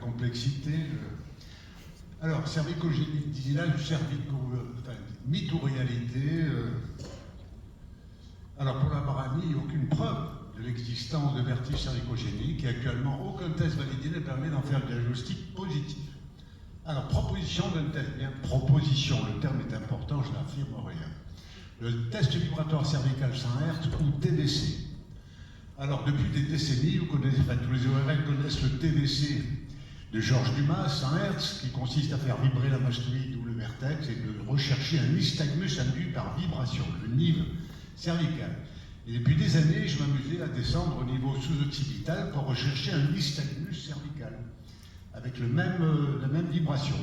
complexité. Alors, cervicogénie, disait-là, mythe ou réalité. Alors, pour la baramie, il n'y a aucune preuve de l'existence de vertige cervicogénique et actuellement, aucun test validé ne permet d'en faire un diagnostic positif. Alors, proposition d'un test, bien, proposition, le terme est important, je n'affirme rien. Le test vibratoire cervical 100 Hz ou TVC. Alors, depuis des décennies, vous connaissez, tous les ORL connaissent le TVC de Georges Dumas, 100 Hz, qui consiste à faire vibrer la mastoïde ou le vertex et de rechercher un nystagmus induit par vibration, le NIV cervical. Et depuis des années, je m'amusais à descendre au niveau sous-occipital pour rechercher un nystagmus cervical, avec la même vibration.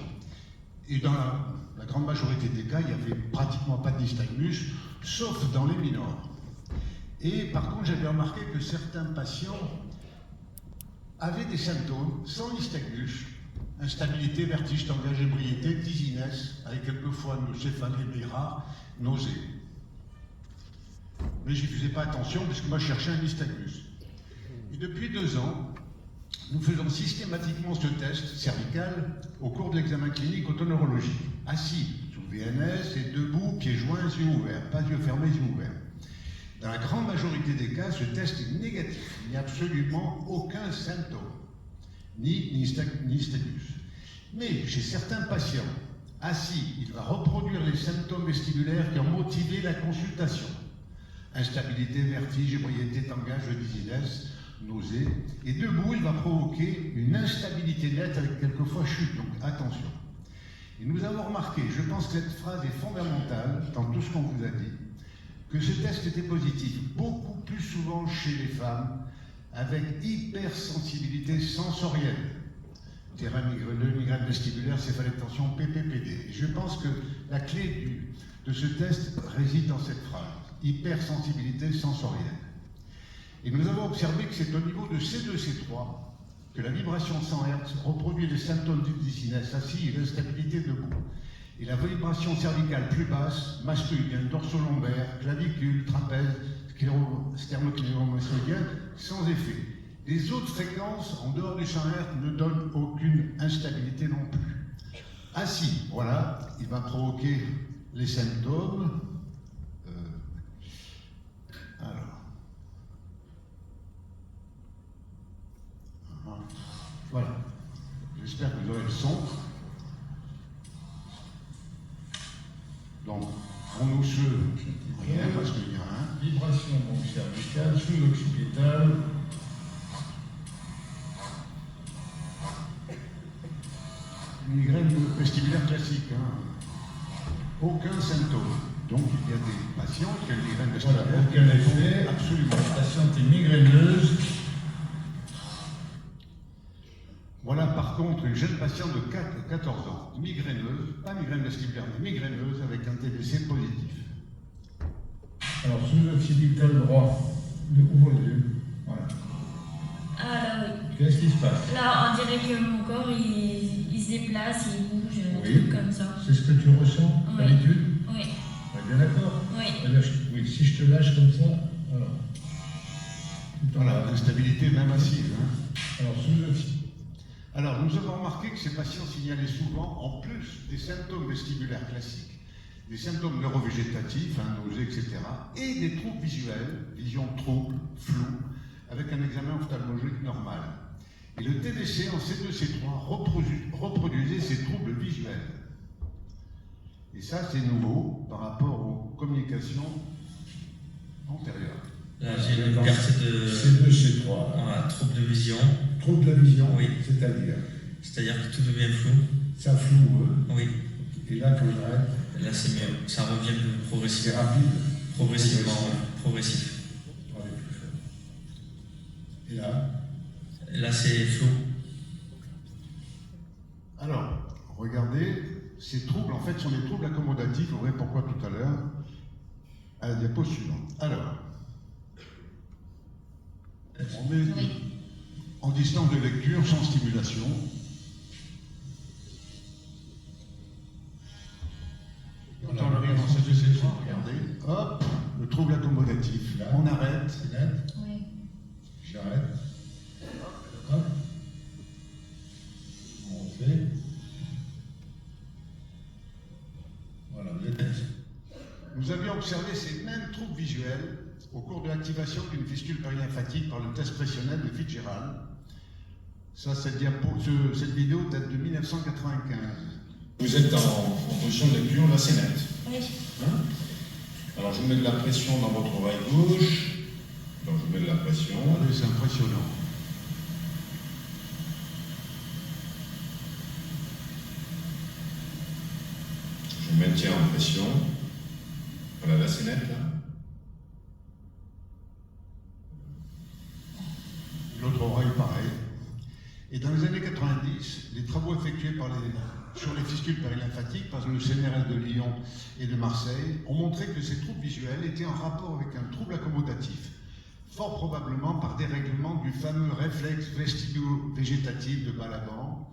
Et dans la grande majorité des cas, il n'y avait pratiquement pas de nystagmus, sauf dans les mineurs. Et par contre, j'avais remarqué que certains patients avaient des symptômes sans nystagmus, instabilité, vertige, tangage, ébriété, dizziness, avec quelquefois une céphalie rare, nausée. Mais je n'y faisais pas attention parce que moi je cherchais un nystagmus. Et depuis 2 ans, nous faisons systématiquement ce test cervical au cours de l'examen clinique otoneurologique. Assis sous VNS et debout, pieds joints, yeux ouverts, pas yeux fermés, yeux ouverts. Dans la grande majorité des cas, ce test est négatif. Il n'y a absolument aucun symptôme, ni nystagmus. Mais chez certains patients, assis, il va reproduire les symptômes vestibulaires qui ont motivé la consultation. Instabilité, vertige, ébriété, tangage, dizziness, nausée. Et debout, il va provoquer une instabilité nette avec quelquefois chute. Donc attention. Et nous avons remarqué, je pense que cette phrase est fondamentale dans tout ce qu'on vous a dit, que ce test était positif beaucoup plus souvent chez les femmes avec hypersensibilité sensorielle. Terrain migraineux, migraine vestibulaire, céphalée de tension, PPPD. Et je pense que la clé de ce test réside dans cette phrase, hypersensibilité sensorielle. Et nous avons observé que c'est au niveau de C2, C3 que la vibration 100 Hz reproduit les symptômes du dizziness assis et l'instabilité debout. Et la vibration cervicale plus basse, mastoïdienne, dorso-lombaire, clavicule, trapèze, sternoclénomastoïdienne, sans effet. Les autres fréquences, en dehors du 100 Hz, ne donnent aucune instabilité non plus. Assis, voilà, il va provoquer les symptômes. Voilà. J'espère que vous aurez le son. Donc, on nous se rien parce qu'il y a un. Vibration donc cervicale, sous-occipital. Migraine vestibulaire classique. Aucun symptôme. Donc, il y a des patients qui ont une migraine vestibulaire. Voilà, aucun effet. Absolument. La patiente est migraineuse. Voilà par contre une jeune patiente de 14 ans, migraineuse, pas migraine vestibulaire, mais migraineuse avec un TVC positif. Alors, sous-occipital droit, ouvre les yeux. Voilà. Ah là oui. Qu'est-ce qui se passe? Là, on dirait que mon corps il se déplace, il bouge, un Oui. truc comme ça. C'est ce que tu ressens Oui. d'habitude? Oui. On est bien d'accord? Oui. C'est-à-dire, oui, si je te lâche comme ça, voilà. Voilà, l'instabilité même assise. Alors, sous-occipital. Alors, nous avons remarqué que ces patients signalaient souvent, en plus des symptômes vestibulaires classiques, des symptômes neurovégétatifs, nausées, etc., et des troubles visuels, vision trouble, floue, avec un examen ophtalmologique normal. Et le TVC en C2, C3 reproduisait ces troubles visuels. Et ça, c'est nouveau par rapport aux communications antérieures. Là, j'ai une carte de C2, C3. Voilà, trouble de vision. Trouble de la vision, Oui. c'est-à-dire Que tout devient flou. ça floue. Oui. Et là, quand on arrête, Là, c'est mieux. Ça revient plus c'est progressivement. rapide. Progressivement, oui. Progressif. On est plus fort. Et là, Là, c'est flou. Alors, regardez, ces troubles, en fait, sont des troubles accommodatifs. Vous verrez pourquoi tout à l'heure, à la diapo suivante. Alors, on est Oui. en distance de lecture, sans stimulation. On arrive dans cette section, regardez. Hop, le trouble accommodatif. Là. On arrête. c'est net. Oui. J'arrête. Hop. observé ces mêmes troubles visuels au cours de l'activation d'une fistule périlymphatique par le test pressionnel de Fitzgerald. Ça, cette vidéo date de 1995. Vous êtes en position de lecture, là c'est net. Oui. Hein? Alors je vous mets de la pression dans votre oreille gauche. Donc je vous mets de la pression. Regardez, c'est impressionnant. Je maintiens en pression. Voilà, là c'est net là. L'autre oreille, pareil. Et dans les années 90, les travaux effectués sur les fistules périlymphatiques par le CNRS de Lyon et de Marseille ont montré que ces troubles visuels étaient en rapport avec un trouble accommodatif, fort probablement par dérèglement du fameux réflexe vestibulo-végétatif de Balaban,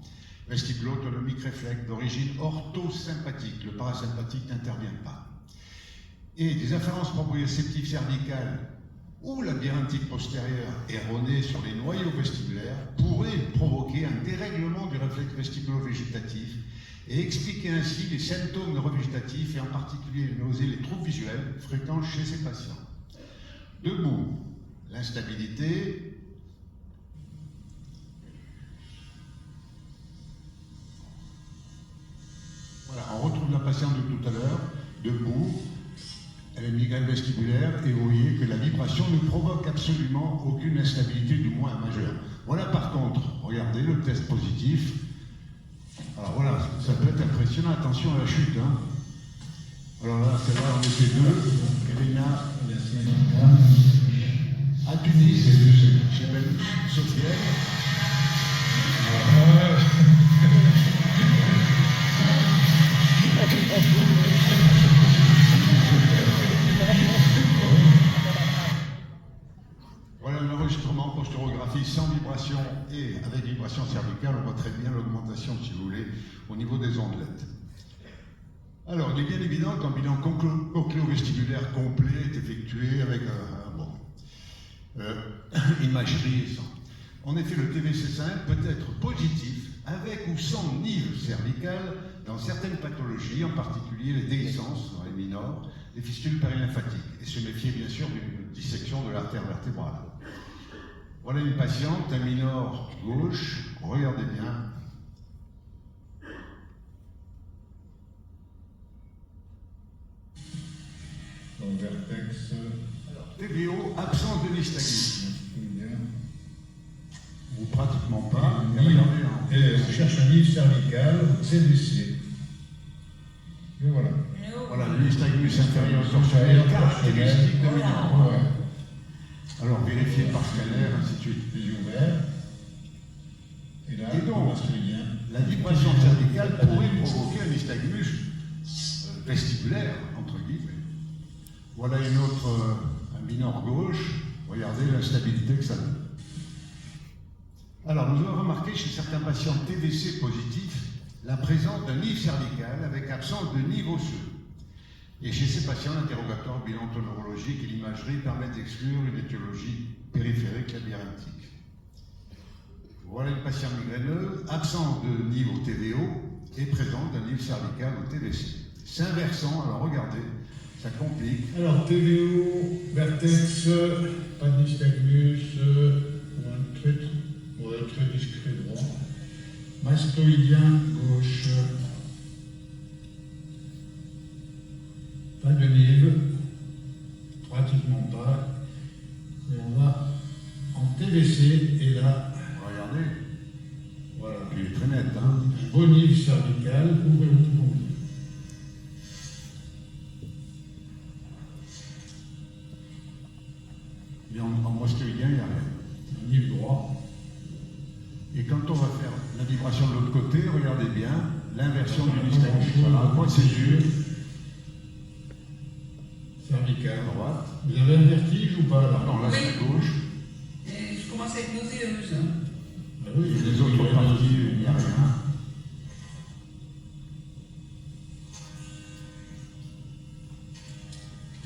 vestibulo-autonomique réflexe d'origine orthosympathique. Le parasympathique n'intervient pas. Et des afférences proprioceptives cervicales ou labyrinthique postérieure erronée sur les noyaux vestibulaires pourrait provoquer un dérèglement du réflexe vestibulo-végétatif et expliquer ainsi les symptômes neurovégétatifs et en particulier les nausées, les troubles visuels fréquents chez ces patients. Debout, l'instabilité, voilà, on retrouve la patiente de tout à l'heure, debout. Elle a une migraine vestibulaire et vous voyez que la vibration ne provoque absolument aucune instabilité, du moins majeure. Voilà par contre, regardez le test positif. Alors voilà, ça peut être impressionnant, attention à la chute. Hein. Alors là, c'est là, on était deux. Elena, à Tunis, chez Ben Sofiane. Voilà un enregistrement posturographie sans vibration et avec vibration cervicale. On voit très bien l'augmentation, si vous voulez, au niveau des ondelettes. Alors, il est bien évident qu'un bilan cochléo-vestibulaire complet est effectué avec imagerie. En effet, le TVC5 peut être positif avec ou sans nive cervicale dans certaines pathologies, en particulier les déhiscences dans les mineurs, les fistules périlymphatiques, et se méfier bien sûr d'une dissection de l'artère vertébrale. Voilà une patiente, un mineur gauche, regardez bien. Donc vertex. TVO, absence de nystagmus. Ou pratiquement pas. On cherche un livre cervical, CDC. Et voilà. Voilà, le nystagmus inférieur torsionnel caractéristique de mineur. Ouais. Alors, vérifiez par scanner, ainsi de suite. Les yeux ouverts. Et là, Et donc, on voit ce qu'il y a. la vibration cervicale pourrait provoquer un nystagmus vestibulaire, entre guillemets. Voilà une autre, un mineur gauche. Regardez l'instabilité que ça donne. Alors, nous avons remarqué chez certains patients TVC positifs la présence d'un nive cervical avec absence de nive osseux. Et chez ces patients, l'interrogatoire bilan neurologique et l'imagerie permettent d'exclure une étiologie périphérique labyrinthique. Voilà une patiente migraineuse, absence de nive au TVO et présence d'un nive cervical au TVC. C'est inversant, alors regardez, ça complique. Alors, TVO, vertex, pas de nystagmus, ou un très discret droit. Mastoïdien gauche. Pas de nive, pratiquement pas. Et on va en TVC et là, Regardez, voilà. il est très net, hein. Beau nive cervical, ouvrez-vous compris. Et en mastoïdien, il n'y a rien. Un nive droit. Et quand on va faire la vibration de l'autre côté, regardez bien, l'inversion du nystagmus. Voilà, procédure. Cervical. À droite. Vous avez un vertige ou pas là? Non, là c'est à gauche. Et je commence à être nauséeuse. Hein. Ah oui, Et les autres parties, il n'y a rien.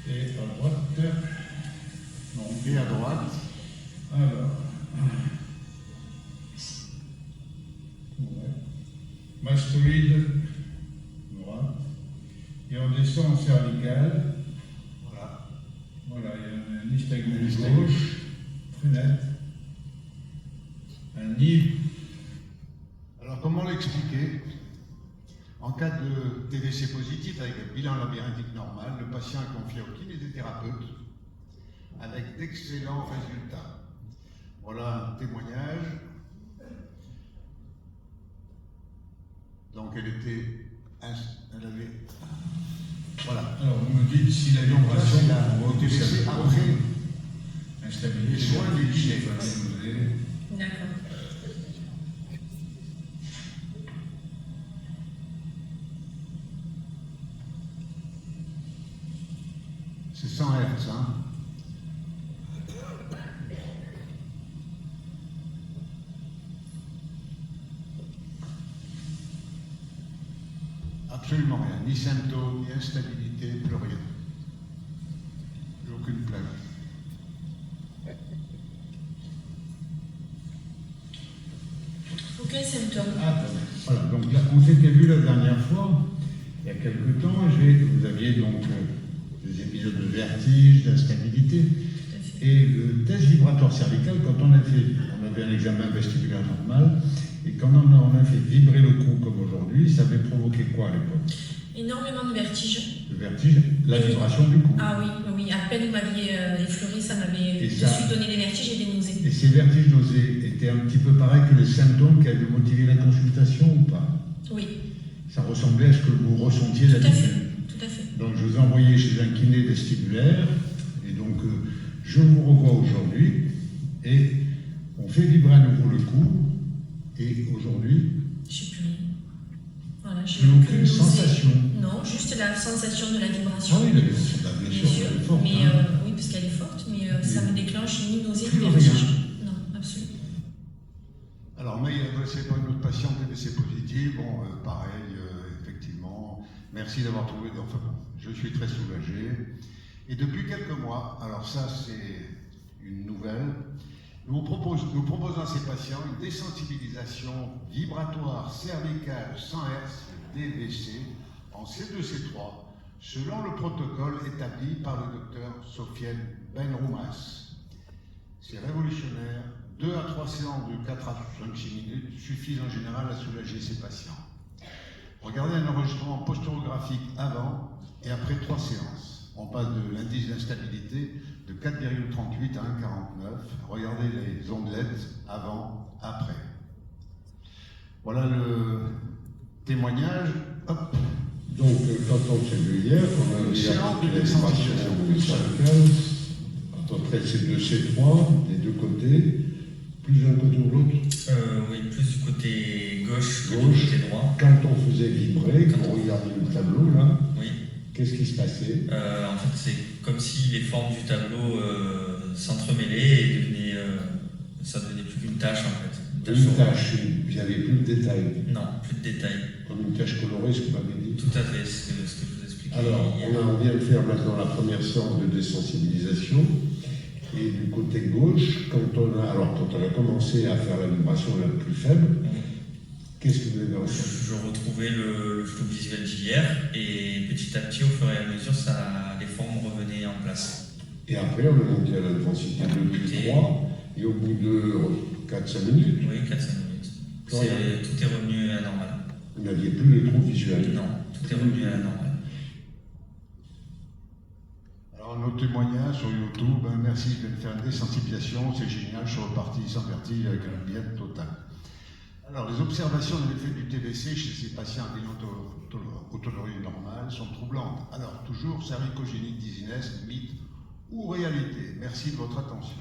Et à droite. Non. Et à droite, Alors. Ouais. Mastoïde droit. Et on descend en cervical. nystagmus gauche, très net. Un nid. Alors, comment l'expliquer? En cas de TVC positif avec un bilan labyrinthique normal, le patient est confié au kinésithérapeute avec d'excellents résultats. Voilà un témoignage. Donc, elle avait. Voilà. Alors, vous me dites si la Donc là, vibration c'est la TVC après instabilité les soins du kiné. D'accord. C'est 100 Hz, hein. Absolument rien, ni symptômes, ni instabilité, plus rien. Plus aucune plaque. Aucun symptôme. Ah, voilà, donc là, on s'était vu la dernière fois, il y a quelque temps, vous aviez donc des épisodes de vertige, d'instabilité, Tout à fait. et le test vibratoire cervical, quand on avait un examen vestibulaire normal, et quand on a fait vibrer le cou comme aujourd'hui, ça avait provoqué quoi à l'époque? Énormément de vertige. Le vertige, la vibration du cou. Ah oui, oui, à peine vous m'aviez effleuré, ça m'avait Et de ça- suite donné des vertiges et des nausées. Et ces vertiges nausées étaient un petit peu pareils que les symptômes qui avaient motivé la consultation ou pas? Oui, Ça ressemblait à ce que vous ressentiez tout à d'habitude. fait, tout à fait. Donc je vous ai envoyé chez un kiné vestibulaire, et donc je vous revois aujourd'hui, et on fait vibrer à nouveau le cou, et aujourd'hui, Je sais plus rien. Voilà, j'ai plus aucune nausée. sensation. Non, juste la sensation de la vibration. Ah oui, la vibration, bien Bien sûr, sûr, elle est forte. mais hein. oui, parce qu'elle est forte, mais ça me déclenche ni nausée Plus ni rien. vertige. Non, absolument. Alors, mail adressé par une autre patiente TBC positive, bon, pareil, effectivement, merci d'avoir trouvé, enfin bon, je suis très soulagé. Et depuis quelques mois, alors ça c'est une nouvelle, nous proposons à ces patients une désensibilisation vibratoire cervicale 100 Hz DVC en C2-C3 selon le protocole établi par le docteur Sofiane Benroumas. C'est révolutionnaire. 2 à 3 séances de 4 à 5 minutes suffisent en général à soulager ces patients. Regardez un enregistrement posturographique avant et après 3 séances. On passe de l'indice d'instabilité de 4,38 à 1,49. Regardez les ondelettes avant, après. Voilà le témoignage. Hop. Donc, quand on s'est vu hier, on a Séance de la désensibilisation. cervicale, à peu près C2, C3, des deux côtés, plus d'un côté ou l'autre. Oui, plus du côté gauche que du Gauche. côté droit. Quand on faisait vibrer, Quand quand on- on regardait le tableau, là, Oui. qu'est-ce qui se passait? En fait, c'est comme si les formes du tableau s'entremêlaient et ça devenait plus qu'une tache en fait. Une sur- tache, il n'y avait plus de détails, Non, plus de détails. comme une tache colorée, ce que vous m'avez dit. Tout à fait, ce que je vous expliquais. Alors, hier. on vient de faire maintenant la première séance de désensibilisation. Et du côté gauche, quand on a commencé à faire la vibration la plus faible, qu'est-ce que vous avez ressenti? Je retrouvais le flou visuel d'hier et petit à petit, au fur et à mesure, les formes revenaient en place. Et après, on est monté à l'intensité 2 plus 3, et au bout de 4-5 minutes, Oui, 4-5 minutes. Voilà. Tout est revenu à la normale. vous n'aviez plus les trous visuels. Non, tout est revenu à la normale. Alors, nos témoignages sur YouTube, hein, merci de faire une désensibilisation, c'est génial, je suis reparti sans vertige avec un bien total. Alors, les observations de l'effet du TBC chez ces patients ayant autonomie normale sont troublantes. Alors, toujours cervicogénique dizziness, mythe ou réalité. Merci de votre attention.